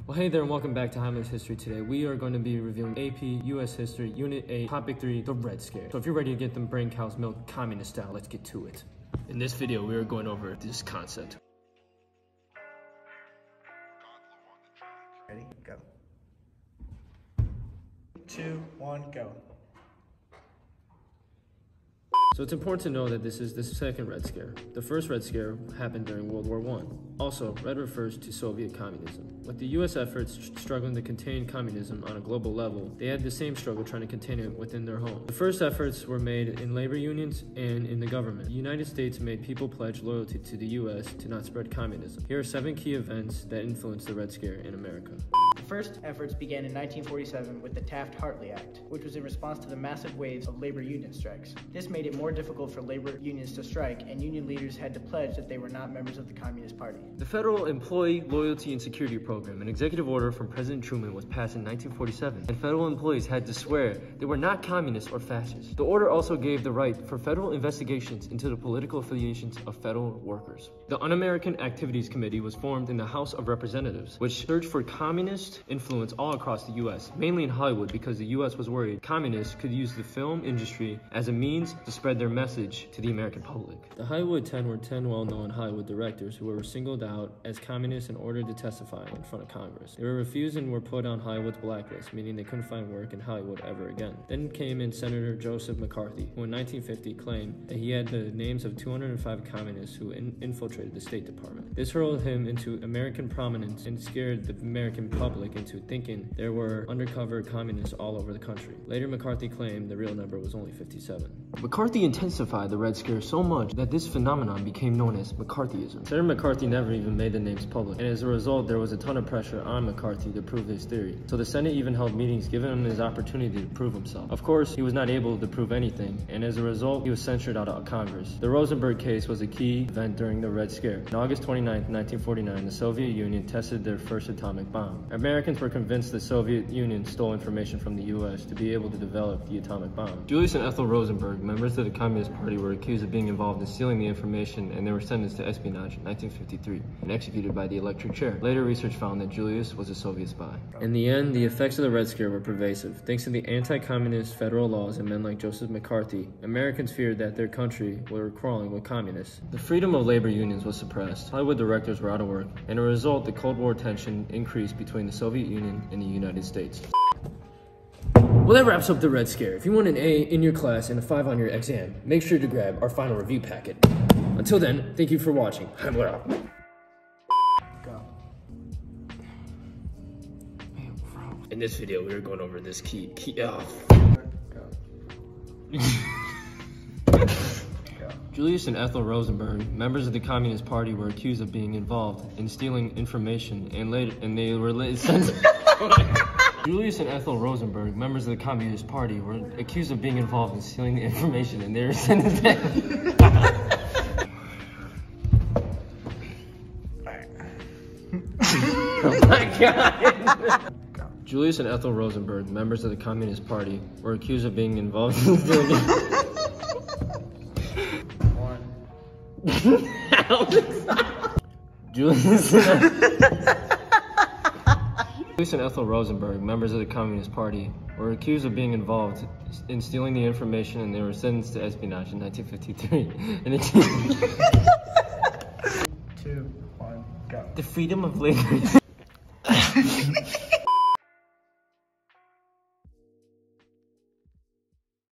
Well, hey there and welcome back to Heimler's History. Today we are going to be reviewing AP US History Unit 8, Topic 3, the Red Scare. So if you're ready to get them brain cows milk communist style, let's get to it. In this video we are going over this concept. Ready? Go. 2, 1, go. So it's important to know that this is the second Red Scare. The first Red Scare happened during World War I. Also, Red refers to Soviet communism. With the US efforts struggling to contain communism on a global level, they had the same struggle trying to contain it within their home. The first efforts were made in labor unions and in the government. The United States made people pledge loyalty to the US to not spread communism. Here are 7 key events that influenced the Red Scare in America. The first efforts began in 1947 with the Taft-Hartley Act, which was in response to the massive waves of labor union strikes. This made it more difficult for labor unions to strike, and union leaders had to pledge that they were not members of the Communist Party. The Federal Employee Loyalty and Security Program, an executive order from President Truman, was passed in 1947, and federal employees had to swear they were not communists or fascists. The order also gave the right for federal investigations into the political affiliations of federal workers. The Un-American Activities Committee was formed in the House of Representatives, which searched for communist influence all across the U.S., mainly in Hollywood, because the U.S. was worried communists could use the film industry as a means to spread their message to the American public. The Hollywood 10 were 10 well-known Hollywood directors who were singled out as communists and ordered to testify in front of Congress. They were refused and were put on Hollywood's blacklist, meaning they couldn't find work in Hollywood ever again. Then came in Senator Joseph McCarthy, who in 1950 claimed that he had the names of 205 communists who infiltrated the State Department. This hurled him into American prominence and scared the American public into thinking there were undercover communists all over the country. Later, McCarthy claimed the real number was only 57. McCarthy intensified the Red Scare so much that this phenomenon became known as McCarthyism. Senator McCarthy never even made the names public, and as a result, there was a ton of pressure on McCarthy to prove his theory. So the Senate even held meetings giving him his opportunity to prove himself. Of course, he was not able to prove anything, and as a result, he was censured out of Congress. The Rosenberg case was a key event during the Red Scare. On August 29, 1949, the Soviet Union tested their first atomic bomb. Americans were convinced the Soviet Union stole information from the U.S. to be able to develop the atomic bomb. Julius and Ethel Rosenberg, members of the Communist Party, were accused of being involved in stealing the information, and they were sentenced to espionage in 1953 and executed by the electric chair. Later research found that Julius was a Soviet spy. In the end, the effects of the Red Scare were pervasive. Thanks to the anti-communist federal laws and men like Joseph McCarthy, Americans feared that their country were crawling with communists. The freedom of labor unions was suppressed. Hollywood directors were out of work, and as a result, the Cold War tension increased between the Soviet Union and the United States. Well, that wraps up the Red Scare. If you want an A in your class and a 5 on your exam, make sure to grab our final review packet. Until then, thank you for watching. Heimler out. Go. In this video, we are going over this key. Go. Julius and Ethel Rosenberg, members of the Communist Party, were accused of being involved in stealing information, and they were Julius and Ethel Rosenberg, members of the Communist Party, were accused of being involved in stealing the information, and they were sentenced Oh my God! Julius and Ethel Rosenberg, members of the Communist Party, were accused of being involved in stealing Julius and Ethel Rosenberg, members of the Communist Party, were accused of being involved in stealing the information, and they were sentenced to espionage in 1953. And 2, 1, go. The freedom of labor.